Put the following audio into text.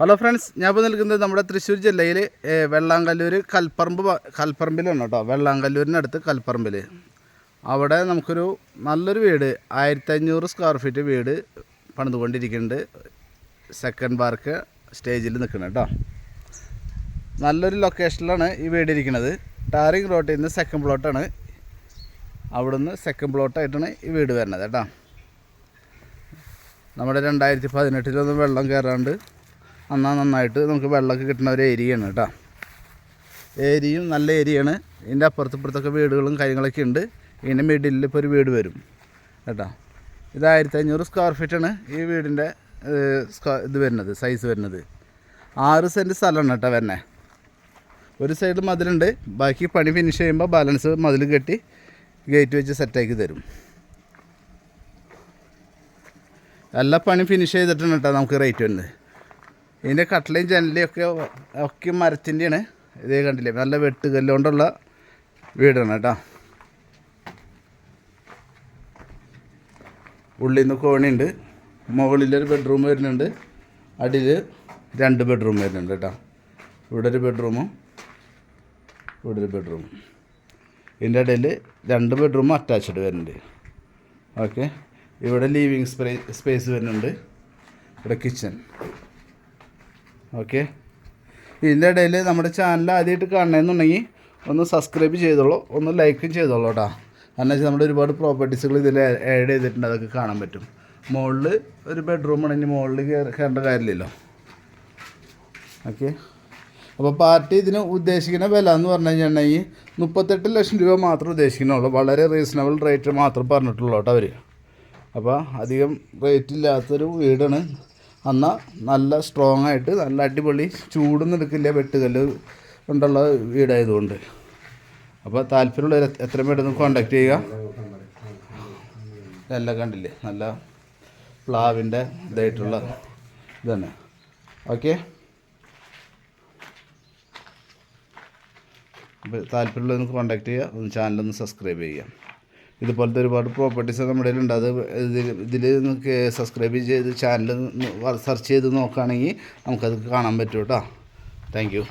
Hello friends, ഞാൻ ഇപ്പോൾ നിൽക്കുന്നത് നമ്മുടെ തൃശ്ശൂർ ജില്ലയിൽ വെള്ളാങ്കല്ലൂർ കൽപ്പറമ്പിലാണ് കേട്ടോ. വെള്ളാങ്കല്ലൂരിനടുത്ത് കൽപ്പറമ്പിൽ. അവിടെ നമുക്കൊരു നല്ലൊരു വീട് 1500 സ്ക്വയർ ഫീറ്റ് വീട് പണിതുകൊണ്ടിരിക്കുന്നുണ്ട്. സെക്കൻഡ് പാർക്ക് സ്റ്റേജിൽ നിൽക്കണം കേട്ടോ. നല്ലൊരു ലൊക്കേഷനിലാണ് ഈ വീട് ഇരിക്കുന്നത്. ടാറിങ് റോട്ടിൽ നിന്ന് സെക്കൻഡ് പ്ലോട്ടാണ്. അവിടുന്ന് സെക്കൻഡ് പ്ലോട്ടായിട്ടാണ് ഈ വീട് വരുന്നത് കേട്ടോ. നമ്മുടെ 2018 വെള്ളം കയറാണ്ട് നന്നായിട്ട് നമുക്ക് വെള്ളമൊക്കെ കിട്ടുന്ന ഒരു ഏരിയയാണ് കേട്ടോ. ഏരിയയും നല്ല ഏരിയയാണ്. ഇതിൻ്റെ അപ്പുറത്തൊക്കെ വീടുകളും കാര്യങ്ങളൊക്കെ ഉണ്ട്. ഇതിൻ്റെ മിഡിലിൽ ഇപ്പോൾ ഒരു വീട് വരും കേട്ടോ. ഇത് 1500 സ്ക്വയർ ഫീറ്റാണ് ഈ വീടിൻ്റെ ഇത് വരുന്നത്, സൈസ് വരുന്നത്. 6 സെൻറ്റ് സ്ഥലമാണ് കേട്ടോ വരുന്നത്. ഒരു സൈഡ് മതിലുണ്ട്, ബാക്കി പണി ഫിനിഷ് ചെയ്യുമ്പോൾ ബാലൻസ് മതിൽ കെട്ടി ഗേറ്റ് വെച്ച് സെറ്റാക്കി തരും. എല്ലാ പണി ഫിനിഷ് ചെയ്തിട്ടാണ് കേട്ടോ നമുക്ക് റേറ്റ് വരുന്നത്. ഇതിൻ്റെ കട്ടിലയും ജനലും ഒക്കെ മരത്തിൻ്റെയാണ്. ഇതേ കണ്ടില്ലേ, നല്ല വെട്ടുകല്ലുകൊണ്ടുള്ള വീടാണ് കേട്ടോ. ഉള്ളിൽ നിന്ന് കോണിയുണ്ട്. മുകളിലൊരു ബെഡ്റൂം വരുന്നുണ്ട്, അടിയിൽ 2 ബെഡ്റൂം വരുന്നുണ്ട് കേട്ടോ. ഇവിടെ ഒരു ബെഡ്റൂമും ഇവിടെ ഒരു ബെഡ്റൂമും. ഇതിൻ്റെ ഇടയിൽ 2 ബെഡ്റൂം അറ്റാച്ച്ഡ് വരുന്നുണ്ട്. ഓക്കെ, ഇവിടെ ലിവിങ് സ്പേസ് വരുന്നുണ്ട്. ഇവിടെ കിച്ചൺ. ഓക്കെ, ഇതിൻ്റെ ഇടയിൽ നമ്മുടെ ചാനൽ ആദ്യമായിട്ട് കാണണമെന്നുണ്ടെങ്കിൽ ഒന്ന് സബ്സ്ക്രൈബ് ചെയ്തോളൂ, ഒന്ന് ലൈക്കും ചെയ്തോളൂ കേട്ടോ. കാരണം വെച്ചാൽ നമ്മുടെ ഒരുപാട് പ്രോപ്പർട്ടീസുകൾ ഇതിൽ ആഡ് ചെയ്തിട്ടുണ്ട്, അതൊക്കെ കാണാൻ പറ്റും. മുകളിൽ ഒരു ബെഡ്റൂമാണ്, ഇനി മുകളിൽ കയറേണ്ട കാര്യമില്ലല്ലോ. ഓക്കെ, അപ്പോൾ പാർട്ടി ഇതിന് ഉദ്ദേശിക്കുന്ന വില എന്ന് പറഞ്ഞു കഴിഞ്ഞിട്ടുണ്ടെങ്കിൽ 38 ലക്ഷം രൂപ മാത്രമേ ഉദ്ദേശിക്കുന്നുള്ളൂ. വളരെ റീസണബിൾ റേറ്റ് മാത്രം പറഞ്ഞിട്ടുള്ളൂ കേട്ടോ അവർ. അപ്പോൾ അധികം റേറ്റ് ഇല്ലാത്തൊരു വീടാണ്. എന്നാൽ നല്ല സ്ട്രോങ് ആയിട്ട് നല്ല അടിപൊളി ചൂടൊന്നും എടുക്കില്ല, വെട്ടുകല്ല് കൊണ്ടുള്ള വീടായതുകൊണ്ട്. അപ്പോൾ താല്പര്യമുള്ളവർ എത്രയും പെട്ടെന്ന് കോൺടാക്ട് ചെയ്യുക. ഇതെല്ലാം കണ്ടില്ലേ, നല്ല പ്ലാവിൻ്റെ ഇതായിട്ടുള്ള ഇതാണ്. ഓക്കെ, അപ്പോൾ താല്പര്യമുള്ളവർക്ക് കോൺടാക്ട് ചെയ്യുക. ഒന്ന് ചാനലൊന്ന് സബ്സ്ക്രൈബ് ചെയ്യുക. ഇതുപോലത്തെ ഒരുപാട് പ്രോപ്പർട്ടീസ് നമ്മുടെ കയ്യിലുണ്ട്. അത് ഇതിൽ നിങ്ങൾക്ക് സബ്സ്ക്രൈബ് ചെയ്ത് ചാനൽ സെർച്ച് ചെയ്ത് നോക്കുകയാണെങ്കിൽ നമുക്കത് കാണാൻ പറ്റും കേട്ടോ. Thank you.